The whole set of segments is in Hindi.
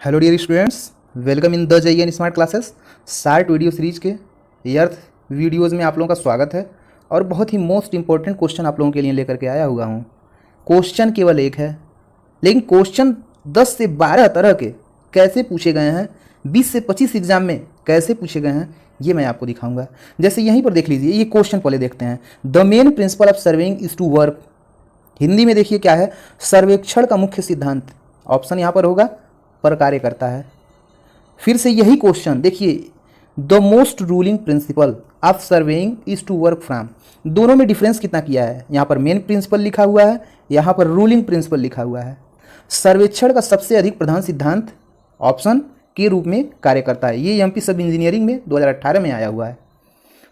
Hello dear students, welcome in the JEN smart classes. Short video series के अर्थ वीडियोज़ में आप लोगों का स्वागत है और बहुत ही मोस्ट इंपॉर्टेंट क्वेश्चन आप लोगों के लिए लेकर के आया हुआ हूँ। क्वेश्चन केवल एक है, लेकिन क्वेश्चन 10 से 12 तरह के कैसे पूछे गए हैं, 20 से 25 एग्जाम में कैसे पूछे गए हैं, ये मैं आपको दिखाऊंगा। जैसे यहीं पर देख लीजिए, ये क्वेश्चन पहले देखते हैं। The main principle of surveying is to work. Hindi में देखिए क्या है, सर्वेक्षण का मुख्य सिद्धांत। ऑप्शन यहाँ पर होगा पर कार्य करता है। फिर से यही क्वेश्चन देखिए, the most ruling principle of surveying is to work from. दोनों में डिफरेंस कितना किया है, यहाँ पर मेन प्रिंसिपल लिखा हुआ है, यहाँ पर रूलिंग प्रिंसिपल लिखा हुआ है। सर्वेक्षण का सबसे अधिक प्रधान सिद्धांत ऑप्शन के रूप में कार्य करता है। ये एमपी सब इंजीनियरिंग में 2018 में आया हुआ है।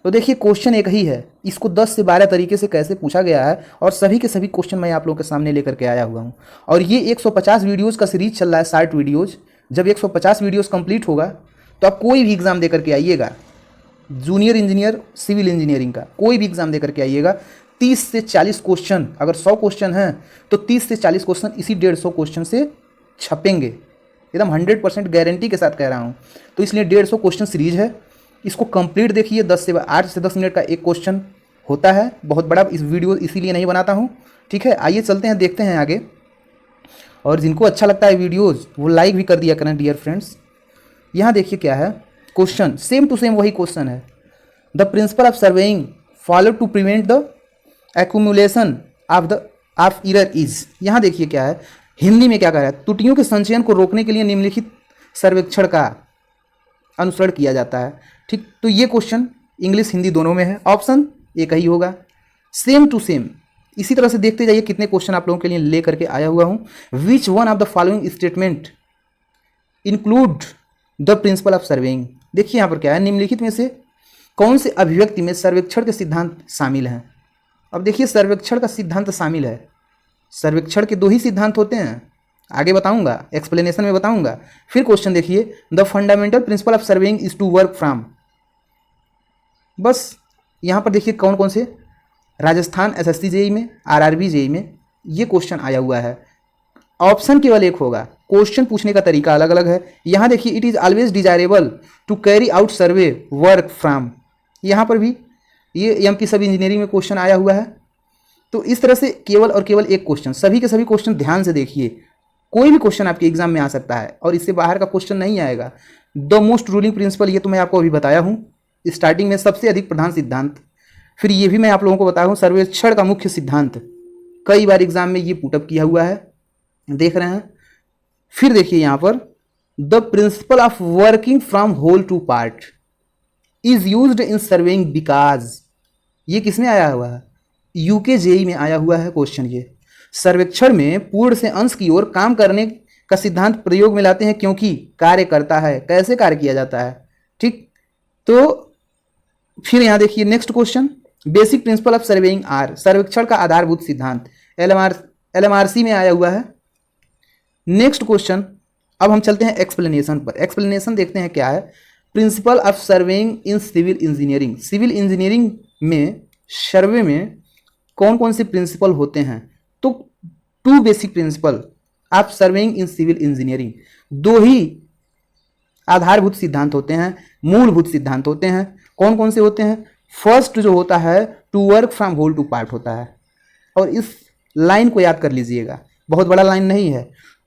तो देखिए क्वेश्चन एक ही है, इसको 10 से 12 तरीके से कैसे पूछा गया है और सभी के सभी क्वेश्चन मैं आप लोगों के सामने लेकर के आया हुआ हूँ। और ये 150 वीडियोज़ का सीरीज चल रहा है, 60 वीडियोज़। जब 150 वीडियोज़ कंप्लीट होगा तो आप कोई भी एग्ज़ाम दे करके आइएगा, जूनियर इंजीनियर सिविल इंजीनियरिंग का कोई भी एग्ज़ाम दे करके आइएगा। 30 से 40 क्वेश्चन, अगर 100 क्वेश्चन हैं तो 30 से 40 क्वेश्चन इसी 150 क्वेश्चन से छपेंगे। एकदम 100% गारंटी के साथ कह रहा हूँ। तो इसलिए 150 क्वेश्चन सीरीज है, इसको कंप्लीट देखिए। 8 से 10 मिनट का एक क्वेश्चन होता है, बहुत बड़ा इस वीडियो इसीलिए नहीं बनाता हूँ। ठीक है, आइए चलते हैं, देखते हैं आगे। और जिनको अच्छा लगता है वीडियोज़ वो लाइक भी कर दिया करें डियर फ्रेंड्स। यहाँ देखिए क्या है क्वेश्चन, सेम टू सेम वही क्वेश्चन है। The principle of surveying follow to prevent the accumulation of error is. यहाँ देखिए क्या है, हिंदी में क्या कह रहा है, त्रुटियों के संचयन को रोकने के लिए निम्नलिखित सर्वेक्षण का अनुसरण किया जाता है। ठीक, तो ये क्वेश्चन इंग्लिश हिंदी दोनों में है, ऑप्शन एक ही होगा, सेम टू सेम। इसी तरह से देखते जाइए कितने क्वेश्चन आप लोगों के लिए ले करके आया हुआ हूँ। Which one of the following statement include the principle of surveying. देखिए यहाँ पर क्या है, निम्नलिखित में से कौन से अभिव्यक्ति में सर्वेक्षण के सिद्धांत शामिल हैं। अब देखिए सर्वेक्षण का सिद्धांत शामिल है, सर्वेक्षण के 2 ही सिद्धांत होते हैं, आगे बताऊंगा, एक्सप्लेनेशन में बताऊंगा। फिर क्वेश्चन देखिए, the fundamental principle of surveying is to work from. बस यहाँ पर देखिए कौन कौन से, राजस्थान SSC JEE में, RRB JEE में ये क्वेश्चन आया हुआ है। ऑप्शन केवल एक होगा, क्वेश्चन पूछने का तरीका अलग अलग है। यहाँ देखिए, it is always desirable to carry out survey work from, यहाँ पर भी ये एमपी सब इंजीनियरिंग में क्वेश्चन आया हुआ है। तो इस तरह से केवल और केवल एक क्वेश्चन, सभी के सभी क्वेश्चन ध्यान से देखिए, कोई भी क्वेश्चन आपके एग्जाम में आ सकता है और इससे बाहर का क्वेश्चन नहीं आएगा। द मोस्ट रूलिंग प्रिंसिपल, ये तो मैं आपको अभी बताया हूँ स्टार्टिंग में, सबसे अधिक प्रधान सिद्धांत। फिर ये भी मैं आप लोगों को बताया हूँ सर्वेक्षण का मुख्य सिद्धांत, कई बार एग्जाम में ये पुटअप किया हुआ है, देख रहे हैं। फिर देखिए यहाँ पर, the principle of working from whole to part is used in surveying because, ये किसमें आया हुआ है, यूके JEE में आया हुआ है क्वेश्चन। ये सर्वेक्षण में पूर्ण से अंश की ओर काम करने का सिद्धांत प्रयोग में लाते हैं क्योंकि कार्य करता है। कैसे कार्य किया जाता है, ठीक। तो फिर यहाँ देखिए next question, basic principle of surveying are, सर्वेक्षण का आधारभूत सिद्धांत LMRC में आया हुआ है। नेक्स्ट क्वेश्चन, अब हम चलते हैं एक्सप्लेनेशन पर। एक्सप्लेनेशन देखते हैं क्या है, principle of surveying in civil engineering. Civil engineering में सर्वे में कौन कौन से प्रिंसिपल होते हैं, तो 2 basic principle of surveying in civil engineering, 2 ही आधारभूत सिद्धांत होते हैं, मूलभूत सिद्धांत होते हैं। कौन कौन से होते हैं, फर्स्ट जो होता है to work from whole to part होता है, और इस लाइन को याद कर लीजिएगा, बहुत बड़ा लाइन नहीं है,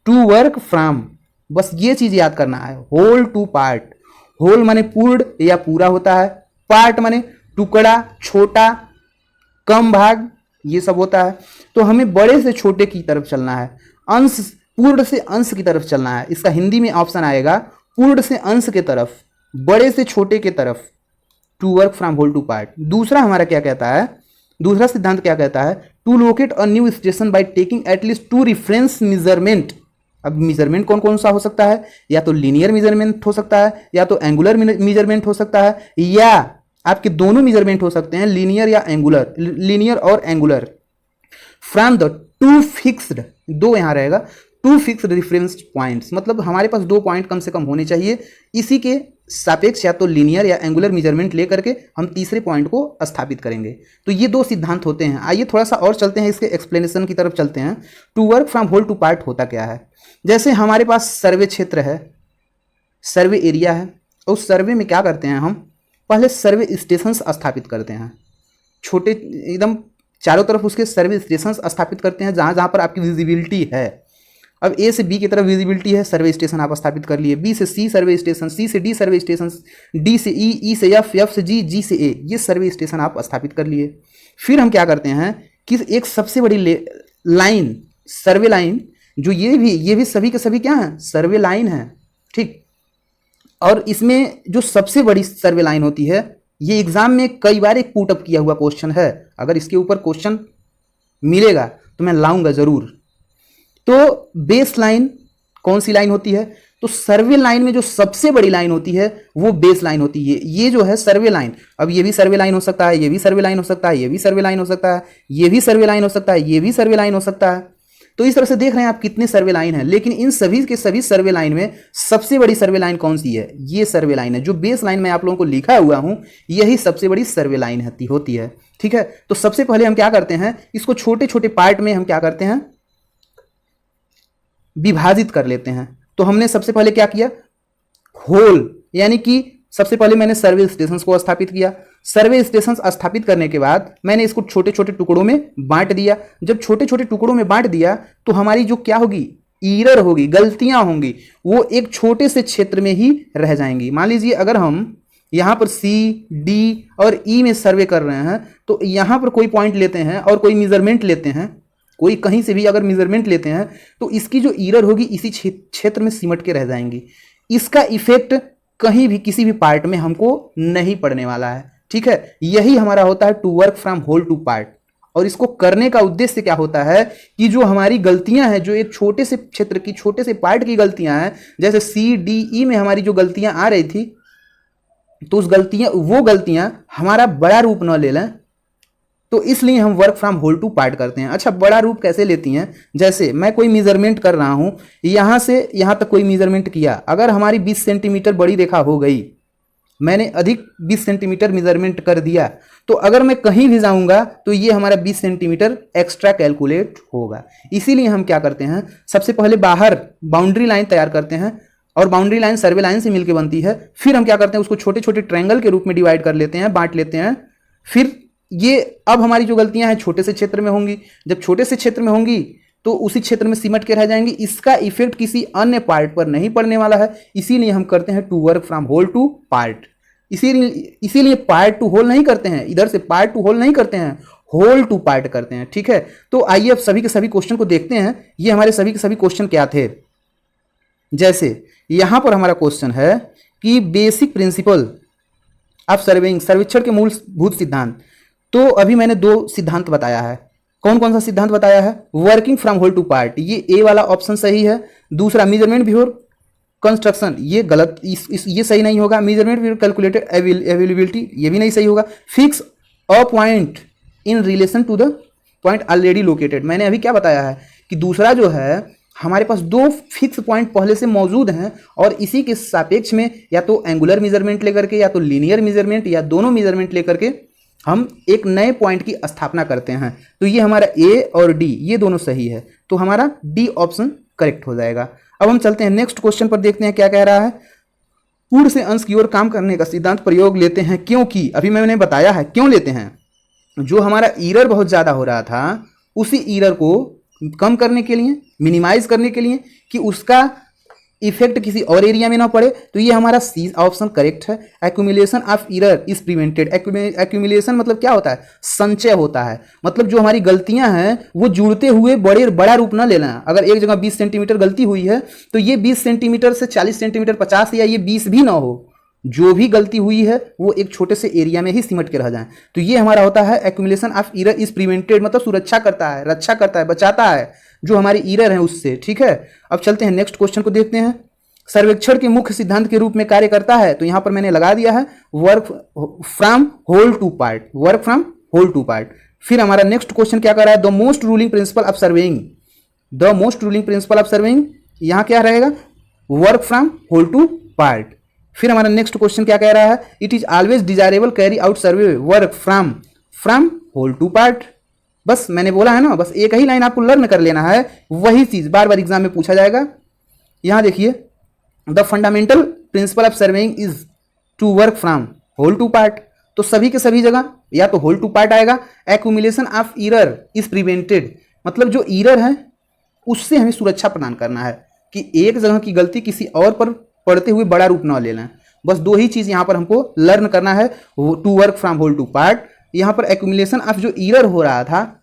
टू वर्क फ्रॉम, बस ये चीज याद करना है। होल टू पार्ट, होल माने पूर्ण या पूरा होता है, पार्ट माने टुकड़ा, छोटा, कम भाग, ये सब होता है। तो हमें बड़े से छोटे की तरफ चलना है, अंश, पूर्ण से अंश की तरफ चलना है। इसका हिंदी में ऑप्शन आएगा पूर्ण से अंश के तरफ, बड़े से छोटे के तरफ, to work from whole to part. दूसरा हमारा क्या कहता है, दूसरा सिद्धांत क्या कहता है, to locate a new station by taking at least 2 reference measurement. अब मेजरमेंट कौन कौन सा हो सकता है, या तो लीनियर मेजरमेंट हो सकता है, या तो एंगुलर मेजरमेंट हो सकता है, या आपके दोनों मेजरमेंट हो सकते हैं, लीनियर या एंगुलर, लीनियर और एंगुलर। फ्रॉम द 2 फिक्स्ड, 2 यहाँ रहेगा, 2 फिक्स्ड रेफरेंस पॉइंट्स, मतलब हमारे पास 2 पॉइंट कम से कम होने चाहिए, इसी के सापेक्ष या तो लीनियर या एंगुलर मेजरमेंट लेकर के हम तीसरे पॉइंट को स्थापित करेंगे। तो ये 2 सिद्धांत होते हैं। आइए थोड़ा सा और चलते हैं, इसके एक्सप्लेनेशन की तरफ चलते हैं। To work from whole to part होता क्या है, जैसे हमारे पास सर्वे क्षेत्र है, सर्वे एरिया है। उस सर्वे में क्या करते हैं हम, पहले सर्वे स्टेशंस स्थापित करते हैं, छोटे एकदम चारों तरफ उसके सर्वे स्टेशंस स्थापित करते हैं जहाँ जहाँ पर आपकी विजिबिलिटी है। अब ए से बी की तरफ विजिबिलिटी है, सर्वे स्टेशन आप स्थापित कर लिए। बी से सी सर्वे स्टेशन, सी से डी सर्वे स्टेशन, डी से ई, ई से एफ, एफ से जी, जी से ए, ये सर्वे स्टेशन आप स्थापित कर लिए। फिर हम क्या करते हैं कि एक सबसे बड़ी लाइन, सर्वे लाइन, जो ये भी सभी के सभी क्या हैं, सर्वे लाइन है, ठीक। और इसमें जो सबसे बड़ी सर्वे लाइन होती है, ये एग्जाम में कई बार एक पुटअप किया हुआ क्वेश्चन है, अगर इसके ऊपर क्वेश्चन मिलेगा तो मैं लाऊंगा जरूर। तो बेस लाइन कौन सी लाइन होती है, तो सर्वे लाइन में जो सबसे बड़ी लाइन होती है वो बेस लाइन होती है। ये जो है सर्वे लाइन, अब ये भी सर्वे लाइन हो सकता है, ये भी सर्वे लाइन हो सकता है, ये भी सर्वे लाइन हो सकता है, ये भी सर्वे लाइन हो सकता है, ये भी सर्वे लाइन हो सकता है। तो इस तरह से देख रहे हैं आप कितने सर्वे लाइन है, लेकिन इन सभी के सभी सर्वे लाइन में सबसे बड़ी सर्वे लाइन कौन सी है, ये सर्वे लाइन है। जो बेस लाइन में आप लोगों को लिखा हुआ हूं, यही सबसे बड़ी सर्वे लाइन होती है, ठीक है। तो सबसे पहले हम क्या करते हैं, इसको छोटे छोटे पार्ट में हम क्या करते हैं, विभाजित कर लेते हैं। तो हमने सबसे पहले क्या किया, होल, यानी कि सबसे पहले मैंने सर्वे स्टेशंस को स्थापित किया। सर्वे स्टेशंस स्थापित करने के बाद मैंने इसको छोटे छोटे टुकड़ों में बांट दिया। जब छोटे छोटे टुकड़ों में बांट दिया तो हमारी जो क्या होगी, ईरर होगी, गलतियां होंगी, वो एक छोटे से क्षेत्र में ही रह जाएंगी। मान लीजिए अगर हम यहां पर सी, डी और ई में सर्वे कर रहे हैं, तो यहां पर कोई पॉइंट लेते हैं और कोई मेजरमेंट लेते हैं, कोई कहीं से भी अगर मेजरमेंट लेते हैं, तो इसकी जो ईरर होगी इसी क्षेत्र में सिमट के रह जाएंगी। इसका इफेक्ट कहीं भी किसी भी पार्ट में हमको नहीं पड़ने वाला है, ठीक है। यही हमारा होता है to work from whole to part. और इसको करने का उद्देश्य क्या होता है कि जो हमारी गलतियां हैं, जो एक छोटे से क्षेत्र की, छोटे से पार्ट की गलतियां हैं, जैसे सी, डी, ई में हमारी जो गलतियां आ रही थी, तो वो गलतियां हमारा बड़ा रूप न ले लें, तो इसलिए हम work from whole to part करते हैं। अच्छा, बड़ा रूप कैसे लेती हैं, जैसे मैं कोई मेजरमेंट कर रहा हूं, यहां से यहां तक कोई मेजरमेंट किया, अगर हमारी 20 सेंटीमीटर बड़ी रेखा हो गई, मैंने अधिक 20 सेंटीमीटर मेजरमेंट कर दिया, तो अगर मैं कहीं भी जाऊंगा तो ये हमारा 20 सेंटीमीटर एक्स्ट्रा कैलकुलेट होगा। इसीलिए हम क्या करते हैं, सबसे पहले बाहर बाउंड्री लाइन तैयार करते हैं, और बाउंड्री लाइन सर्वे लाइन से मिलकर बनती है। फिर हम क्या करते हैं, उसको छोटे छोटे ट्रायंगल के रूप में डिवाइड कर लेते हैं, बांट लेते हैं। फिर ये अब हमारी जो गलतियां हैं छोटे से क्षेत्र में होंगी, जब छोटे से क्षेत्र में होंगी तो उसी क्षेत्र में सिमट के रह जाएंगी, इसका इफेक्ट किसी अन्य पार्ट पर नहीं पड़ने वाला है। इसीलिए हम करते हैं to work from whole to part. इसीलिए पार्ट टू होल नहीं करते हैं, इधर से पार्ट टू होल नहीं करते हैं, होल टू पार्ट करते हैं, ठीक है। तो आइए अब सभी के सभी क्वेश्चन को देखते हैं। ये हमारे सभी के सभी क्वेश्चन क्या थे, जैसे यहां पर हमारा क्वेश्चन है कि बेसिक प्रिंसिपल ऑफ सर्वेइंग, सर्वेक्षण के मूलभूत सिद्धांत। तो अभी मैंने 2 सिद्धांत बताया है। कौन कौन सा सिद्धांत बताया है, working from whole to part, ये ए वाला ऑप्शन सही है। दूसरा मेजरमेंट बिफोर कंस्ट्रक्शन, ये गलत, ये सही नहीं होगा। मेजरमेंट बिफोर कैलकुलेटेड अवेलेबिलिटी, ये भी नहीं सही होगा। Fix a point in relation to the point already located, मैंने अभी क्या बताया है कि दूसरा जो है, हमारे पास 2 फिक्स पॉइंट पहले से मौजूद हैं और इसी के सापेक्ष में या तो एंगुलर मेजरमेंट लेकर के या तो लीनियर मेजरमेंट या दोनों मेजरमेंट लेकर के हम एक नए पॉइंट की स्थापना करते हैं। तो ये हमारा ए और डी, ये दोनों सही है, तो हमारा डी ऑप्शन करेक्ट हो जाएगा। अब हम चलते हैं नेक्स्ट क्वेश्चन पर, देखते हैं क्या कह रहा है। पूर्ण से अंश की ओर काम करने का सिद्धांत प्रयोग लेते हैं क्योंकि, अभी मैंने बताया है क्यों लेते हैं, जो हमारा ईरर बहुत ज्यादा हो रहा था उसी ईरर को कम करने के लिए, मिनिमाइज करने के लिए, कि उसका इफेक्ट किसी और एरिया में ना पड़े। तो ये हमारा सी ऑप्शन करेक्ट है। Accumulation of error is prevented. Accumulation मतलब क्या होता है, संचय होता है, मतलब जो हमारी गलतियां हैं वो जुड़ते हुए बड़ा रूप ना लेना। अगर एक जगह 20 सेंटीमीटर गलती हुई है तो ये 20 सेंटीमीटर से 40 सेंटीमीटर, 50 या ये 20 भी ना हो, जो भी गलती हुई है वो एक छोटे से एरिया में ही सिमट के रह जाए। तो ये हमारा होता है accumulation of error is prevented, मतलब सुरक्षा करता है, रक्षा करता है, बचाता है जो हमारी एरर है उससे, ठीक है। अब चलते हैं नेक्स्ट क्वेश्चन को देखते हैं। सर्वेक्षण के मुख्य सिद्धांत के रूप में कार्य करता है, तो यहां पर मैंने लगा दिया है work from whole to part, work from whole to part. फिर हमारा नेक्स्ट क्वेश्चन क्या कर रहा है, the most ruling principle of surveying, the most ruling principle of surveying, यहां क्या रहेगा, work from whole to part. फिर हमारा नेक्स्ट क्वेश्चन क्या कह रहा है, it is always desirable carry out survey work from whole to part. बस मैंने बोला है ना, बस एक ही लाइन आपको लर्न कर लेना है, वही चीज बार बार एग्जाम में पूछा जाएगा। यहां देखिए, the fundamental principle of surveying is to work from whole to part, तो सभी के सभी जगह या तो होल टू पार्ट आएगा। Accumulation of error is prevented, मतलब जो ईरर है उससे हमें सुरक्षा प्रदान करना है कि एक जगह की गलती किसी और पर पढ़ते हुए बड़ा रूप न ले लें। बस दो ही चीज़ यहाँ पर हमको लर्न करना है, to work from whole to part, यहाँ पर एक्यूमुलेशन ऑफ जो ईरर हो रहा था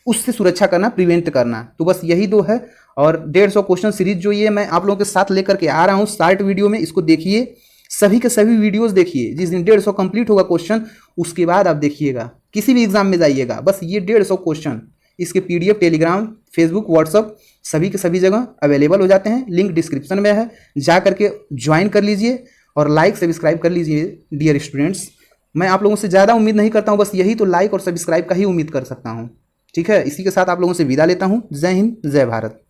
उससे सुरक्षा करना, प्रिवेंट करना। तो बस यही दो है। और 150 क्वेश्चन सीरीज जो ये मैं आप लोगों के साथ लेकर के आ रहा हूँ शॉर्ट वीडियो में, इसको देखिए, सभी के सभी वीडियोस देखिए। जिस दिन 150 कंप्लीट होगा क्वेश्चन उसके बाद आप देखिएगा, किसी भी एग्जाम में जाइएगा, बस ये 150 क्वेश्चन इसके PDF टेलीग्राम फेसबुक व्हाट्सअप सभी के सभी जगह अवेलेबल हो जाते हैं। लिंक डिस्क्रिप्शन में है, जा करके ज्वाइन कर लीजिए और लाइक सब्सक्राइब कर लीजिए डियर स्टूडेंट्स। मैं आप लोगों से ज़्यादा उम्मीद नहीं करता हूँ, बस यही तो लाइक और सब्सक्राइब का ही उम्मीद कर सकता हूँ। ठीक है, इसी के साथ आप लोगों से विदा लेता हूँ। जय हिंद, जय भारत।